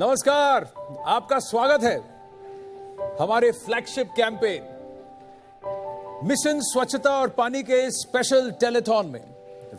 नमस्कार, आपका स्वागत है हमारे फ्लैगशिप कैंपेन मिशन स्वच्छता और पानी के स्पेशल टेलीथॉन में।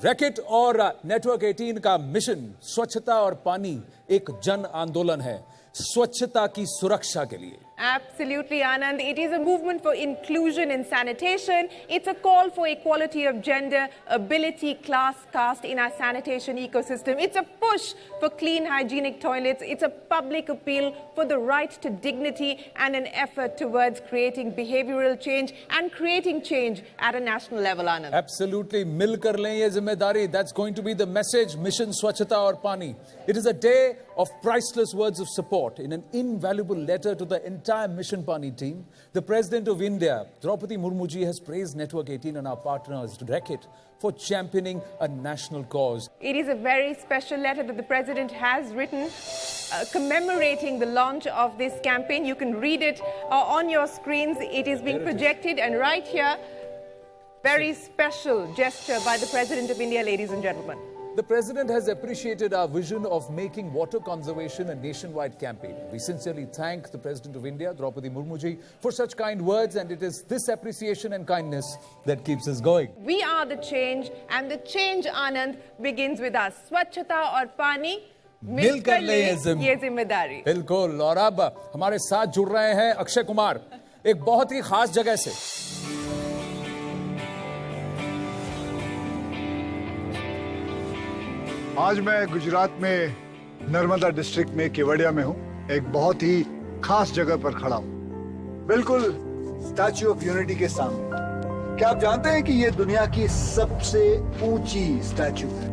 रैकेट और नेटवर्क 18 का मिशन स्वच्छता और पानी एक जन आंदोलन है स्वच्छता की सुरक्षा के लिए। Absolutely, Anand. It is a movement for inclusion in sanitation. It's a call for equality of gender, ability, class, caste in our sanitation ecosystem. It's a push for clean, hygienic toilets. It's a public appeal for the right to dignity and an effort towards creating behavioral change and creating change at a national level, Anand. Absolutely. मिलकर लें ये जिम्मेदारी. That's going to be the message. Mission Swachhata और पानी. It is a day of priceless words of support in an invaluable letter to the entire Mission Paani team. The President of India, Draupadi Murmu ji, has praised Network 18 and our partners, Reckitt, for championing a national cause. It is a very special letter that the President has written commemorating the launch of this campaign. You can read it on your screens. It is being projected, and right here, very special gesture by the President of India, ladies and gentlemen. The President has appreciated our vision of making water conservation a nationwide campaign. We sincerely thank the President of India, Draupadi Murmu ji, for such kind words, and it is this appreciation and kindness that keeps us going. We are the change, and the change, Anand, begins with us. Swachhata aur pani मिलकर ले ये जिम्मेदारी। बिल्कुल। और अब हमारे साथ जुड़ रहे हैं अक्षय कुमार एक बहुत ही खास जगह से। आज मैं गुजरात में नर्मदा डिस्ट्रिक्ट में केवड़िया में हूँ, एक बहुत ही खास जगह पर खड़ा हूँ, बिल्कुल स्टैच्यू ऑफ यूनिटी के सामने। क्या आप जानते हैं कि ये दुनिया की सबसे ऊंची स्टैच्यू है,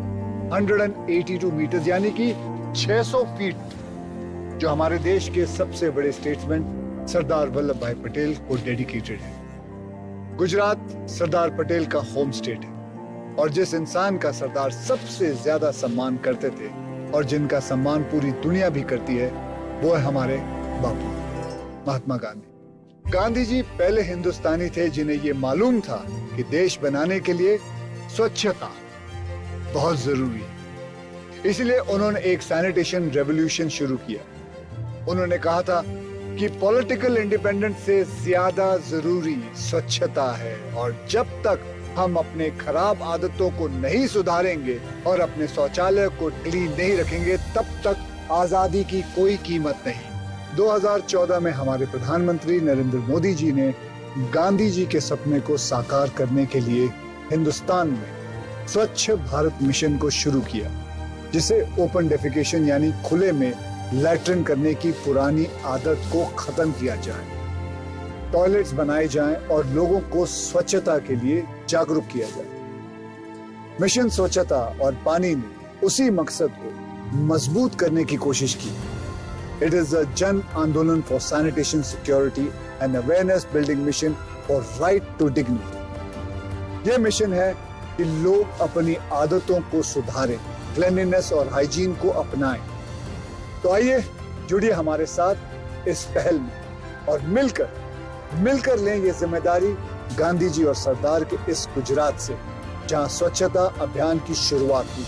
182 मीटर यानी कि 600 फीट, जो हमारे देश के सबसे बड़े स्टेट्समैन सरदार वल्लभ भाई पटेल को डेडिकेटेड है। गुजरात सरदार पटेल का होम स्टेट है और जिस इंसान का सरदार सबसे ज्यादा सम्मान करते थे और जिनका सम्मान पूरी दुनिया भी करती है, वो है हमारे बापू महात्मा गांधी। गांधी जी पहले हिंदुस्तानी थे जिन्हें ये मालूम था कि देश बनाने के लिए स्वच्छता बहुत जरूरी है। इसलिए उन्होंने एक सैनिटेशन रेवोल्यूशन शुरू किया। उन्होंने कहा था कि पॉलिटिकल इंडिपेंडेंस से ज्यादा जरूरी स्वच्छता है और जब तक हम अपने खराब आदतों को नहीं सुधारेंगे और अपने शौचालय को क्लीन नहीं रखेंगे, तब तक आजादी की कोई कीमत नहीं। 2014 में हमारे प्रधानमंत्री नरेंद्र मोदी जी ने गांधी जी के सपने को साकार करने के लिए हिंदुस्तान में स्वच्छ भारत मिशन को शुरू किया, जिसे ओपन डेफिकेशन यानी खुले में लैट्रिन करने की पुरानी आदत को खत्म किया जाए, टॉयलेट्स बनाए जाएं और लोगों को स्वच्छता के लिए जागरूक किया जाए। मिशन स्वच्छता और पानी ने उसी मकसद को मजबूत करने की कोशिश की। It is a jan andolan for sanitation security and awareness building mission for right to dignity. यह मिशन है कि लोग अपनी आदतों को सुधारें, क्लीनलीनेस और हाइजीन को अपनाएं। तो आइए जुड़िए हमारे साथ इस पहल में और मिलकर लें ये जिम्मेदारी गांधी जी और सरदार के इस गुजरात से, जहां स्वच्छता अभियान की शुरुआत हुई।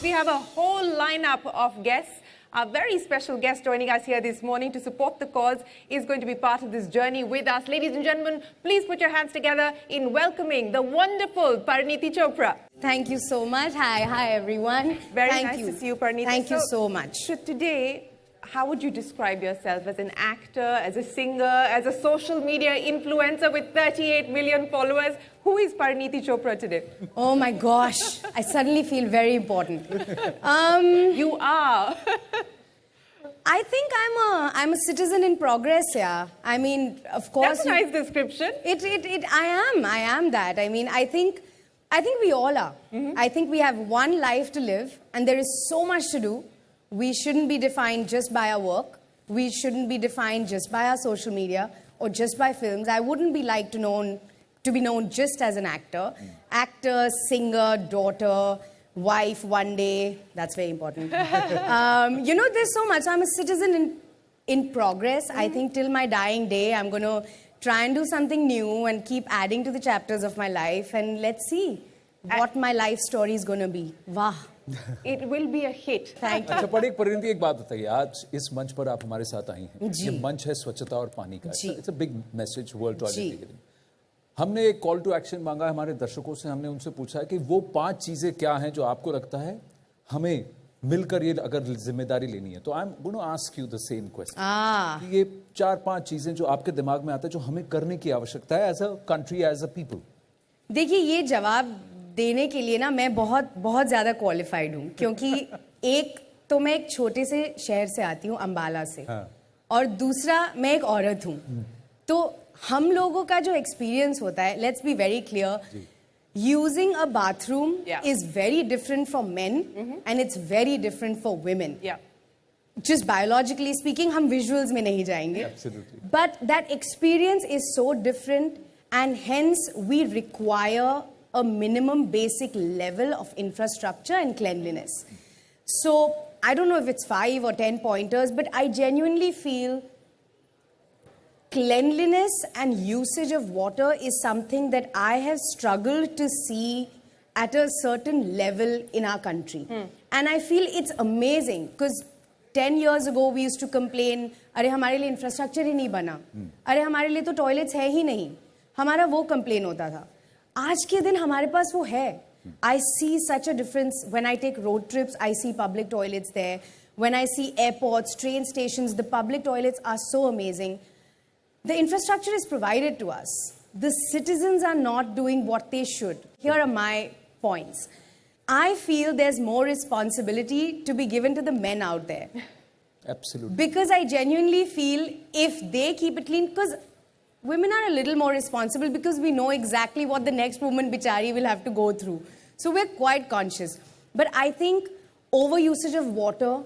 We have a whole lineup of guests. A very special guest joining us here this morning to support the cause is going to be part of this journey with us. Ladies and gentlemen, please put your hands together in welcoming the wonderful Paani Chopra. Thank you so much. Hi everyone. Very nice to see you, Paani. Thank you so much. So today, how would you describe yourself as an actor, as a singer, as a social media influencer with 38 million followers? Who is Paani Chopra today? Oh my gosh, I suddenly feel very important. You are. I think I'm a citizen in progress, yeah. I mean, of course. That's a nice description. I am that. I mean, I think we all are. I think we have one life to live and there is so much to do. We shouldn't be defined just by our work. We shouldn't be defined just by our social media or just by films. I wouldn't be like to be known just as an actor. Actor, singer, daughter, wife one day. That's very important. You know, there's so much. I'm a citizen in progress. I think till my dying day, I'm going to try and do something new and keep adding to the chapters of my life. And let's see what my life story is going to be. Wow. It will be a hit. Thank you. अच्छा परिणति एक बात बताइए, आज इस मंच पर आप हमारे साथ आई हैं। जी। ये मंच है स्वच्छता और पानी का। जी। It's a big message world toilet जी। के लिए। हमने एक कॉल टू एक्शन मांगा है हमारे दर्शकों से, हमने उनसे पूछा है कि वो 5 चीजें क्या हैं जो आपको लगता है हमें मिलकर ये अगर जिम्मेदारी लेनी है, तो I am going to ask you the same question. ये 4-5 चीजें जो आपके दिमाग में आता है जो हमें करने की आवश्यकता है as a country, as a people. देखिए, ये जवाब देने के लिए ना मैं बहुत बहुत ज़्यादा क्वालिफाइड हूँ, क्योंकि एक तो मैं एक छोटे से शहर से आती हूँ, अंबाला से, और दूसरा मैं एक औरत हूँ। तो हम लोगों का जो एक्सपीरियंस होता है, let's be very clear, using a bathroom is very different for men and it's very different for women. Just biologically speaking, हम visuals में नहीं जाएंगे. Absolutely. But that experience is so different, and hence we require a minimum basic level of infrastructure and cleanliness. So I don't know if it's 5 or 10 pointers, but I genuinely feel cleanliness and usage of water is something that I have struggled to see at a certain level in our country. And I feel it's amazing because 10 years ago we used to complain, अरे हमारे लिए infrastructure ही नहीं बना, अरे हमारे लिए तो toilets है ही नहीं, हमारा वो complain होता था। आज के दिन हमारे पास वो है। I see such a difference when I take road trips. I see public toilets there. When I see airports, train stations, the public toilets are so amazing. The infrastructure is provided to us. The citizens are not doing what they should. Here are my points. I feel there's more responsibility to be given to the men out there. Absolutely. Because I genuinely feel if they keep it clean, because women are a little more responsible because we know exactly what the next woman bichari will have to go through. So we're quite conscious. But I think overusage of water,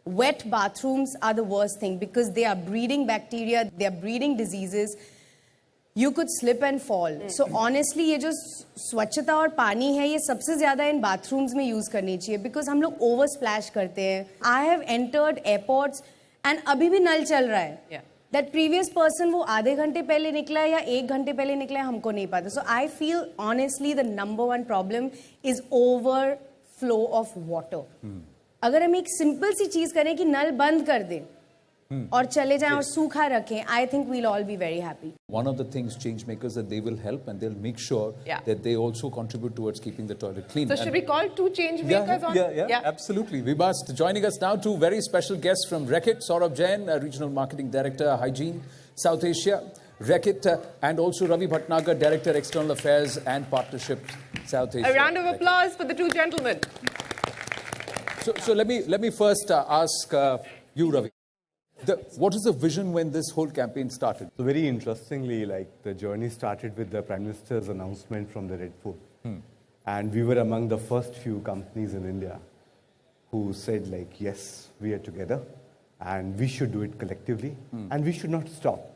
wet bathrooms are the worst thing because they are breeding bacteria, they are breeding diseases. You could slip and fall. So honestly, ये जो स्वच्छता और पानी है, ये सबसे ज़्यादा इन bathrooms में use करनी चाहिए because हम लोग over splash करते हैं. I have entered airports and अभी भी नल चल रहा है. That previous person वो आधे घंटे पहले निकला है या 1 घंटे पहले निकला है, हमको नहीं पता. So I feel honestly the number one problem is overflow of water. अगर हम एक सिंपल सी चीज करें कि नल बंद कर दें और चले जाएं और सूखा रखें, I think we'll all be very happy. One of the things change makers that they will help and they'll make sure that they also contribute towards keeping the toilet clean. So should we call 2 change makers on? Yeah, absolutely. We must. Joining us now 2 very special guests from Reckitt, Saurabh Jain, Regional Marketing Director, Hygiene, South Asia, Reckitt, and also Ravi Bhatnagar, Director, External Affairs and Partnerships, South Asia. A round of applause for the 2 gentlemen. So let me first ask you, Ravi. What is the vision when this whole campaign started? So very interestingly, like the journey started with the Prime Minister's announcement from the Red Fort. And we were among the first few companies in India who said like, yes, we are together and we should do it collectively and we should not stop.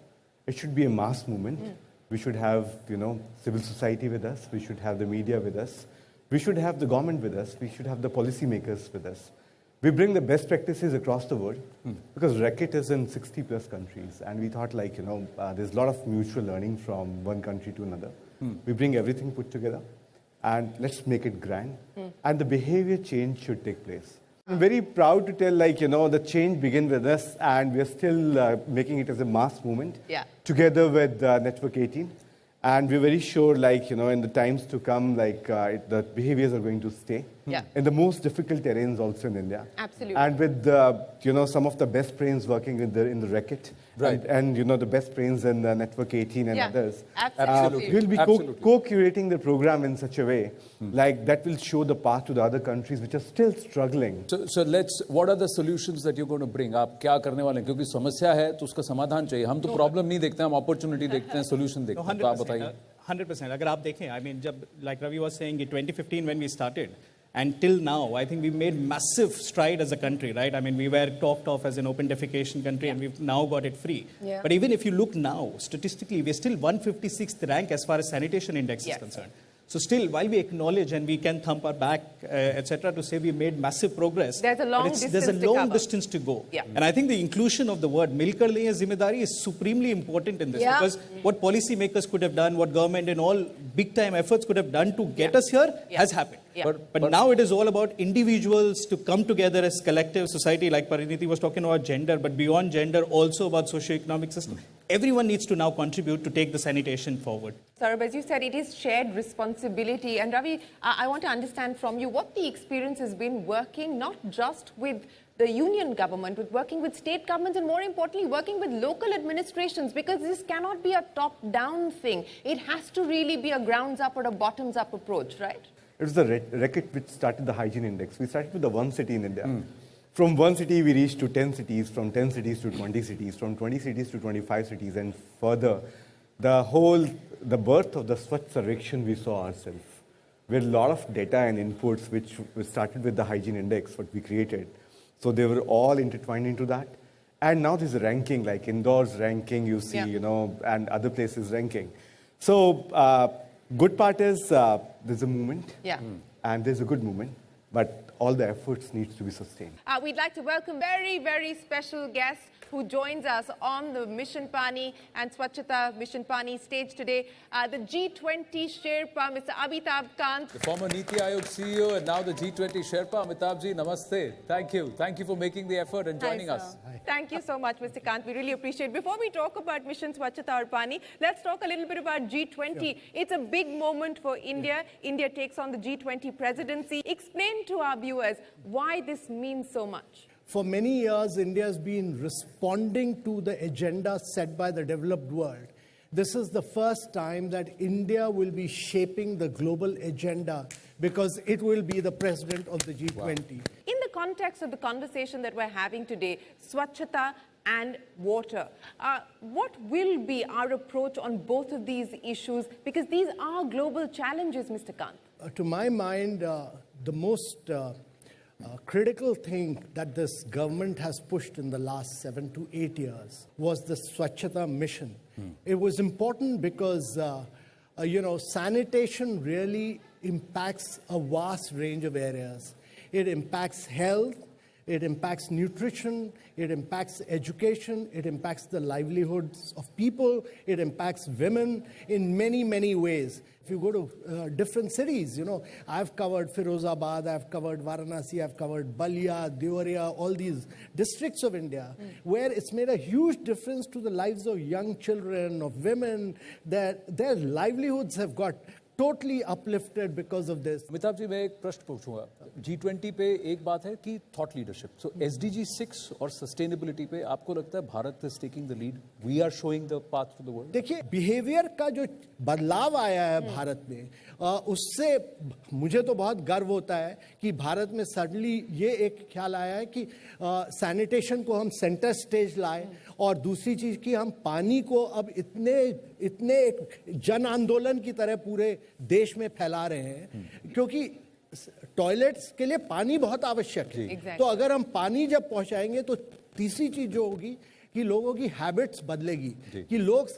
It should be a mass movement. We should have, civil society with us. We should have the media with us. We should have the government with us. We should have the policymakers with us. We bring the best practices across the world because Reckitt is in 60 plus countries. And we thought like, there's a lot of mutual learning from one country to another. We bring everything put together and let's make it grand. And the behavior change should take place. I'm very proud to tell like, the change began with us and we're still making it as a mass movement together with Network 18. And we're very sure, like, in the times to come, like, the behaviors are going to stay. In the most difficult terrains also in India. Absolutely. And with, some of the best brains working in the Reckitt. Right. And the best brains in the Network 18 and others. Absolutely. We'll be co-curating the program in such a way, like, that will show the path to the other countries which are still struggling. So what are the solutions that you're going to bring? आप क्या करने वाले हैं? क्योंकि समस्या है तो उसका समाधान चाहिए. हम तो प्रॉब्लम नहीं देखते हैं, हम अपॉर्चुनिटी देखते हैं, सॉल्यूशन देखते हैं. तो आप बताइए. 100%. अगर आप देखें, I mean, जब like Ravi was saying, 2015 when we started, and till now, I think we've made massive stride as a country, right? I mean, we were talked of as an open defecation country, and we've now got it free. But even if you look now, statistically, we're still 156th rank as far as sanitation index is concerned. So still, while we acknowledge and we can thump our back, etc., to say we made massive progress, There's a long there's a distance to long cover. distance to go. Yeah. And I think the inclusion of the word "milkar liye zimmedari" is supremely important in this, Yeah. because what policymakers could have done, what government and all big-time efforts could have done to get us here has happened. Yeah. But now it is all about individuals to come together as collective society, like Pariniti was talking about gender, but beyond gender, also about socio-economic system. Everyone needs to now contribute to take the sanitation forward. Saurabh, as you said, it is shared responsibility. And Ravi, I want to understand from you what the experience has been working not just with the union government, but working with state governments, and more importantly, working with local administrations, because this cannot be a top-down thing. It has to really be a grounds-up or a bottoms-up approach, right? It was the racket which started the hygiene index. We started with the one city in India. From one city, we reached to 10 cities, from 10 cities to 20 cities, from 20 cities to 25 cities, and further. The birth of the Swachh Sarvekshan we saw ourselves, with a lot of data and inputs, which started with the hygiene index, what we created. So they were all intertwined into that. And now there's a ranking, like Indore's ranking, you see, and other places ranking. So good part is there's a movement, and there's a good movement, but all the efforts needs to be sustained. We'd like to welcome very, very special guest who joins us on the Mission Paani and Swachhata Mission Paani stage today, the G20 Sherpa, Mr. Amitabh Kant. The former Niti Aayog CEO and now the G20 Sherpa. Amitabh ji, namaste. Thank you. Thank you for making the effort and joining us. Thank you so much, Mr. Kant. We really appreciate it. Before we talk about Mission Swachhata or Paani, let's talk a little bit about G20. Sure. It's a big moment for India. India takes on the G20 presidency. Explain to our viewers why this means so much. For many years, India has been responding to the agenda set by the developed world. This is the first time that India will be shaping the global agenda because it will be the president of the G20. Wow. In the context of the conversation that we're having today, Swachhata and water, what will be our approach on both of these issues? Because these are global challenges, Mr. Kant. To my mind, the most critical thing that this government has pushed in the last 7 to 8 years was the Swachhata mission. It was important because, sanitation really impacts a vast range of areas. It impacts health, it impacts nutrition, it impacts education, it impacts the livelihoods of people, it impacts women in many, many ways. If you go to different cities, I've covered Firozabad, I've covered Varanasi, I've covered Balia, Deoria, all these districts of India, where it's made a huge difference to the lives of young children, of women, that their livelihoods have got totally uplifted because of this. Amitabh ji, मैं एक प्रश्न पूछूंगा. G20 पे एक बात है कि thought leadership. So SDG 6 और sustainability पे आपको लगता है Bharat is taking the lead? We are showing the path to the world? देखिए, behavior का जो बदलाव आया है भारत में, उससे मुझे तो बहुत गर्व होता है कि भारत में सडनली ये एक ख्याल आया है कि सैनिटेशन को हम सेंटर स्टेज लाए, और दूसरी चीज कि हम पानी को अब इतने एक जन आंदोलन की तरह पूरे देश में फैला रहे हैं, क्योंकि टॉयलेट्स के लिए पानी बहुत आवश्यक है. तो अगर हम पानी जब पहुंचाएंगे तो तीसरी चीज जो होगी कि लोगों की हैबिट्स बदलेगी, कि लोग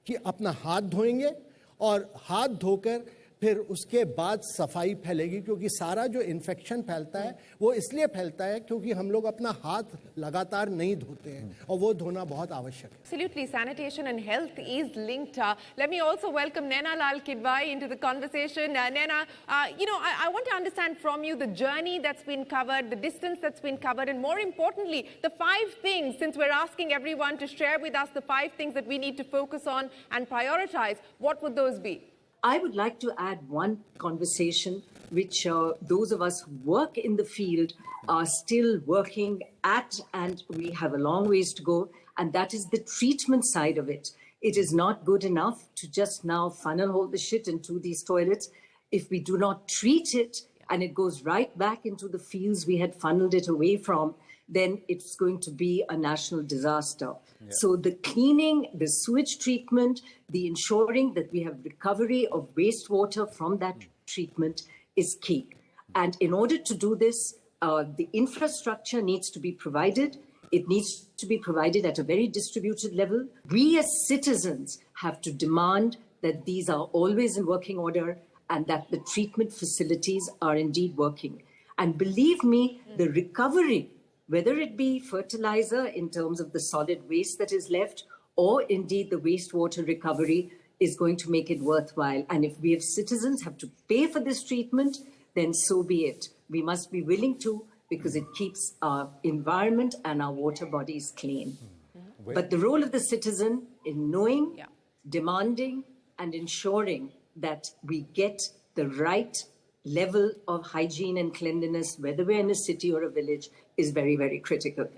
कि अपना हाथ धोएंगे और हाथ धोकर फिर उसके बाद सफाई फैलेगी, क्योंकि सारा जो इन्फेक्शन फैलता है वो इसलिए फैलता है क्योंकि हम लोग अपना हाथ लगातार नहीं धोते हैं, और वो धोना बहुत आवश्यक है. Absolutely, sanitation and health is linked. Let me also welcome Naina Lal Kidwai into the conversation. Naina, I want to understand from you the journey that's been covered, the distance that's been covered, and more importantly, the 5 things, since we're asking everyone to share with us the 5 things that we need to focus on and prioritize, what would those be? I would like to add one conversation which those of us who work in the field are still working at, and we have a long ways to go, and that is the treatment side of it. It is not good enough to just now funnel hole the shit into these toilets. If we do not treat it and it goes right back into the fields we had funneled it away from, then it's going to be a national disaster. Yeah. So the cleaning, the sewage treatment, the ensuring that we have recovery of wastewater from that treatment is key. And in order to do this, the infrastructure needs to be provided. It needs to be provided at a very distributed level. We as citizens have to demand that these are always in working order and that the treatment facilities are indeed working. And believe me, the recovery, whether it be fertilizer in terms of the solid waste that is left, or indeed the wastewater recovery, is going to make it worthwhile. And if we as citizens have to pay for this treatment, then so be it. We must be willing to, because it keeps our environment and our water bodies clean. But the role of the citizen in knowing, demanding, and ensuring that we get the right level of hygiene and cleanliness, whether we're in a city or a village, is very, very critical.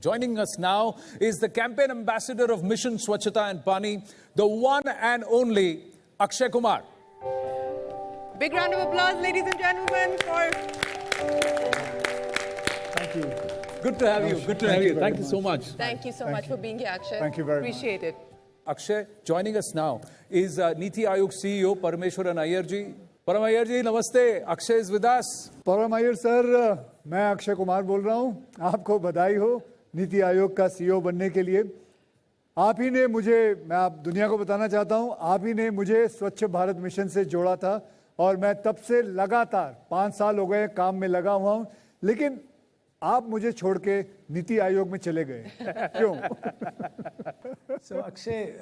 Joining us now is the campaign ambassador of Mission Swachhata and Paani, the one and only Akshay Kumar. Big round of applause, ladies and gentlemen, for... Thank you. Good to have you. Good to have you. Thank you so much. Thank you so much for being here, Akshay. Thank you very much. Appreciate it. Akshay, joining us now is Niti Aayog CEO Parameshwaran Iyer ji. Param Iyer ji, namaste. Akshay is with us. परम Iyer sir, मैं अक्षय कुमार बोल रहा हूँ. आपको बधाई हो नीति आयोग का CEO बनने के लिए. आप ही ने मुझे, मैं आप दुनिया को बताना चाहता हूँ, आप ही ने मुझे स्वच्छ भारत मिशन से जोड़ा था और मैं तब से लगातार 5 साल हो गए काम में लगा हुआ हूँ. लेकिन आप मुझे छोड़ के नीति आयोग में चले गए. क्यों? So Akshay,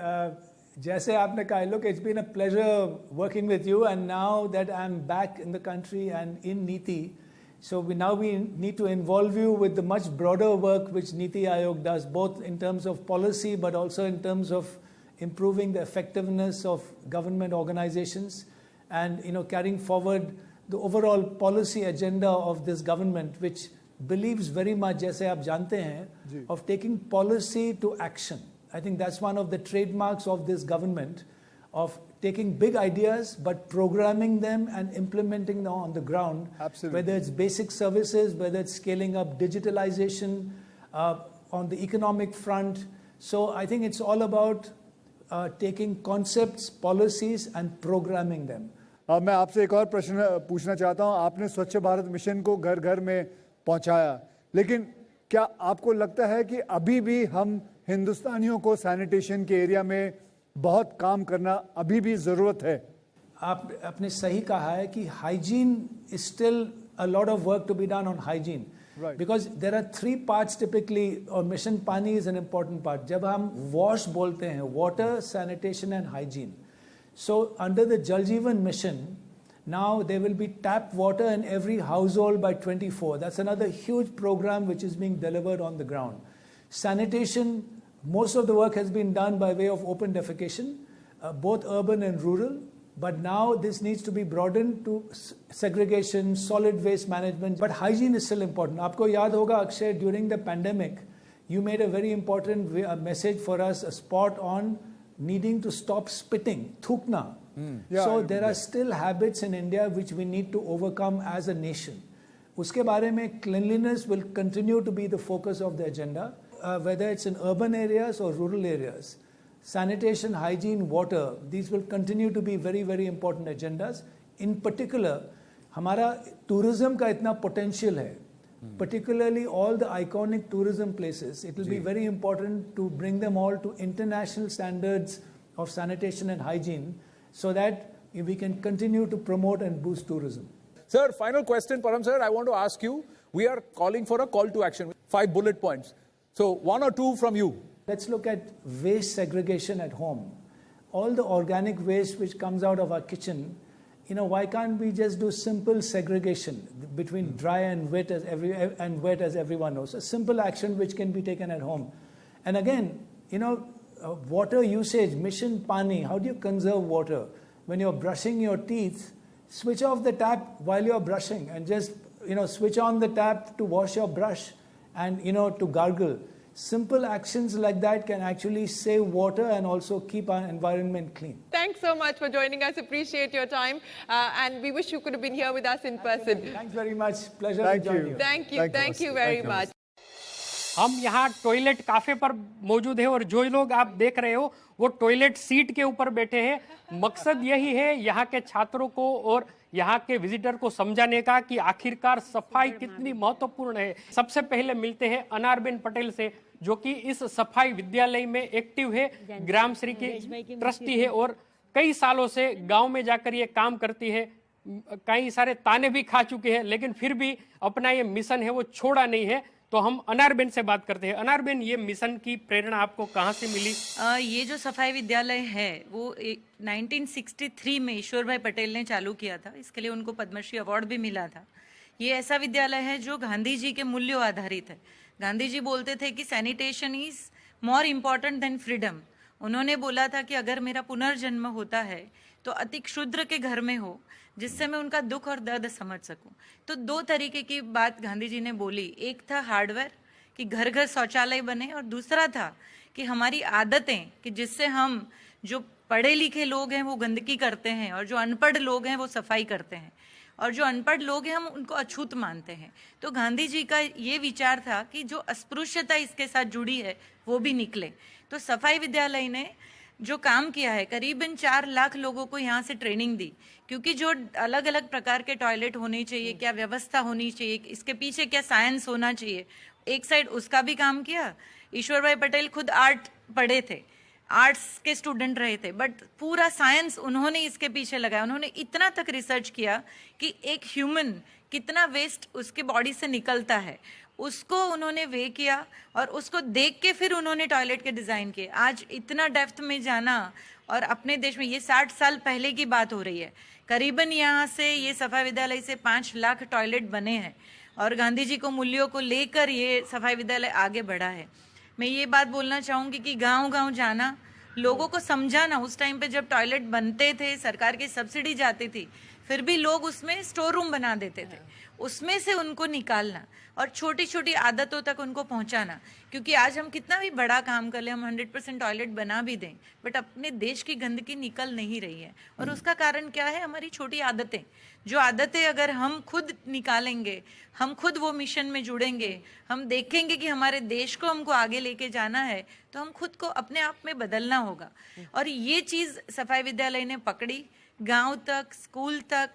जैसे आपने कहा, look, it's been a pleasure working with you, and now that I'm back in the country and in Niti, so we need to involve you with the much broader work which Niti Aayog does, both in terms of policy but also in terms of improving the effectiveness of government organizations and carrying forward the overall policy agenda of this government, which believes very much, जैसे आप जानते हैं, of taking policy to action. I think that's one of the trademarks of this government, of taking big ideas but programming them and implementing them on the ground. Absolutely. Whether it's basic services, whether it's scaling up digitalization on the economic front. So I think it's all about taking concepts, policies and programming them. अब मैं आपसे एक और प्रश्न पूछना चाहता हूं. आपने स्वच्छ भारत मिशन को घर घर में पहुंचाया, लेकिन क्या आपको लगता है कि अभी भी हम हिंदुस्तानियों को सैनिटेशन के एरिया में बहुत काम करना अभी भी जरूरत है? आपने सही कहा है कि hygiene is still a lot of work to be done on hygiene, because there are 3 parts typically, और mission Paani is an important part. जब हम वॉश बोलते हैं, water, sanitation and hygiene. So under the Jal Jeevan mission, now there will be tap water in every household by 24. That's another huge program which is being delivered on the ground. Sanitation, most of the work has been done by way of open defecation, both urban and rural. But now this needs to be broadened to segregation, solid waste management. But hygiene is still important. आपको याद होगा Akshay, during the pandemic, you made a very important message for us, a spot on needing to stop spitting, thukna. So there are still habits in India which we need to overcome as a nation. Uske bare mein cleanliness will continue to be the focus of the agenda, whether it's in urban areas or rural areas. Sanitation, hygiene, water, these will continue to be very, very important agendas. In particular, हमारा tourism का इतना potential है. Particularly all the iconic tourism places, it will be very important to bring them all to international standards of sanitation and hygiene so that we can continue to promote and boost tourism. Sir, final question, Param sir, I want to ask you, we are calling for a call to action, 5 bullet points. So 1 or 2 from you. Let's look at waste segregation at home. All the organic waste which comes out of our kitchen, why can't we just do simple segregation between dry and wet, as everyone knows? A simple action which can be taken at home. And again, water usage, Mission Paani, how do you conserve water? When you're brushing your teeth, switch off the tap while you're brushing and just, switch on the tap to wash your brush and, to gargle. Simple actions like that can actually save water and also keep our environment clean. Thanks so much for joining us. Appreciate your time. And we wish you could have been here with us in person. Thanks very much. Pleasure to join you. Thank you. Thank you very much. हम यहाँ toilet cafe पर मौजूद है और जो लोग आप देख रहे हो वो टॉयलेट सीट के ऊपर बैठे हैं. मकसद यही है यहाँ के छात्रों को और यहाँ के विजिटर को समझाने का कि आखिरकार सफाई कितनी महत्वपूर्ण है. सबसे पहले मिलते हैं अनारबेन पटेल से, जो कि इस सफाई विद्यालय में एक्टिव है, ग्राम श्री की ट्रस्टी है और कई सालों से गांव में जाकर ये काम करती है. कई सारे ताने भी खा चुके हैं, लेकिन फिर भी अपना ये मिशन है वो छोड़ा नहीं है. तो हम अनारबेन से बात करते हैं. अनारबेन, ये मिशन की प्रेरणा आपको कहाँ से मिली? ये जो सफाई विद्यालय है वो 1963 में ईश्वर भाई पटेल ने चालू किया था. इसके लिए उनको पद्मश्री अवार्ड भी मिला था. ये ऐसा विद्यालय है जो गांधी जी के मूल्यों आधारित है. गांधी जी बोलते थे कि sanitation is more important than freedom. उन्होंने बोला था कि अगर मेरा पुनर्जन्म होता है तो अति क्षुद्र के घर में हो, जिससे मैं उनका दुख और दर्द समझ सकूं. तो 2 तरीके की बात गांधी जी ने बोली. एक था हार्डवेयर, कि घर घर शौचालय बने, और दूसरा था कि हमारी आदतें, कि जिससे हम जो पढ़े लिखे लोग हैं वो गंदगी करते हैं और जो अनपढ़ लोग हैं वो सफाई करते हैं, और जो अनपढ़ लोग हैं हम उनको अछूत मानते हैं. तो गांधी जी का ये विचार था कि जो अस्पृश्यता इसके साथ जुड़ी है वो भी निकले. तो सफाई विद्यालय ने जो काम किया है, करीबन 4 लाख लोगों को यहाँ से ट्रेनिंग दी, क्योंकि जो अलग अलग प्रकार के टॉयलेट होने चाहिए, क्या व्यवस्था होनी चाहिए, इसके पीछे क्या साइंस होना चाहिए, एक साइड उसका भी काम किया. ईश्वर भाई पटेल खुद आर्ट पढ़े थे, आर्ट्स के स्टूडेंट रहे थे, बट पूरा साइंस उन्होंने इसके पीछे लगाया. उन्होंने इतना तक रिसर्च किया कि एक ह्यूमन कितना वेस्ट उसके बॉडी से निकलता है, उसको उन्होंने वे किया और उसको देख के फिर उन्होंने टॉयलेट के डिज़ाइन किए. आज इतना डेप्थ में जाना, और अपने देश में ये 60 साल पहले की बात हो रही है, करीबन यहाँ से ये सफाई विद्यालय से 5 लाख टॉयलेट बने हैं और गांधी जी को मूल्यों को लेकर ये सफाई विद्यालय आगे बढ़ा है. मैं ये बात बोलना चाहूँगी कि गांव-गांव जाना, लोगों को समझाना. उस टाइम पे जब टॉयलेट बनते थे सरकार की सब्सिडी जाती थी, फिर भी लोग उसमें स्टोर रूम बना देते थे। उसमें से उनको निकालना और छोटी छोटी आदतों तक उनको पहुंचाना, क्योंकि आज हम कितना भी बड़ा काम कर ले, हम 100% टॉयलेट बना भी दें, बट अपने देश की गंदगी निकल नहीं रही है। और उसका कारण क्या है? हमारी छोटी आदतें। जो आदतें अगर हम खुद निकालेंगे, हम खुद वो मिशन में जुड़ेंगे, हम देखेंगे कि हमारे देश को हमको आगे लेके जाना है, तो हम खुद को अपने आप में बदलना होगा। और ये चीज़ सफाई विद्यालय ने पकड़ी, गांव तक, स्कूल तक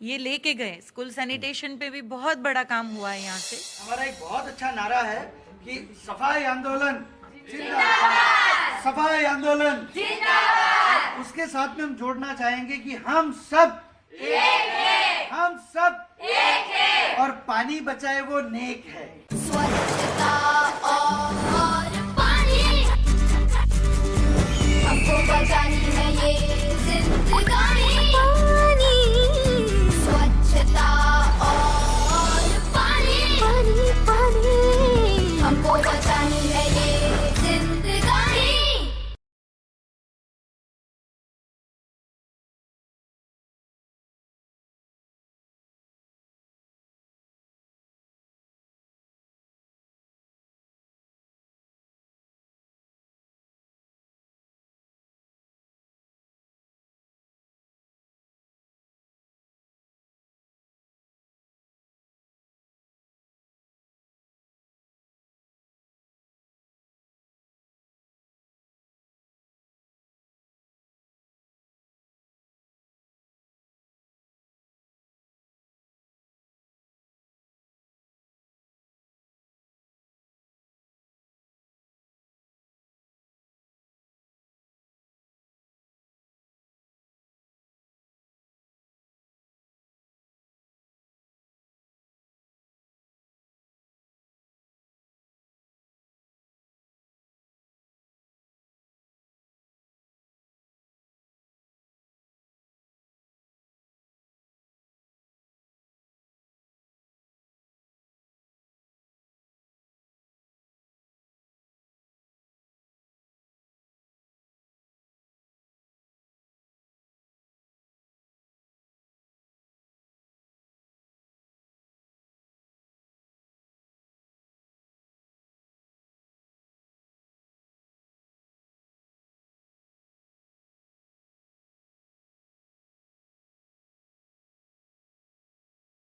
ये लेके गए। स्कूल सैनिटेशन पे भी बहुत बड़ा काम हुआ है यहाँ से। हमारा एक बहुत अच्छा नारा है कि सफाई आंदोलन जिंदाबाद, सफाई आंदोलन जिंदाबाद। उसके साथ में हम जोड़ना चाहेंगे कि हम सब एक है, हम सब एक है, और पानी बचाए वो नेक है। स्वच्छता और पानी हमको बचानी है ये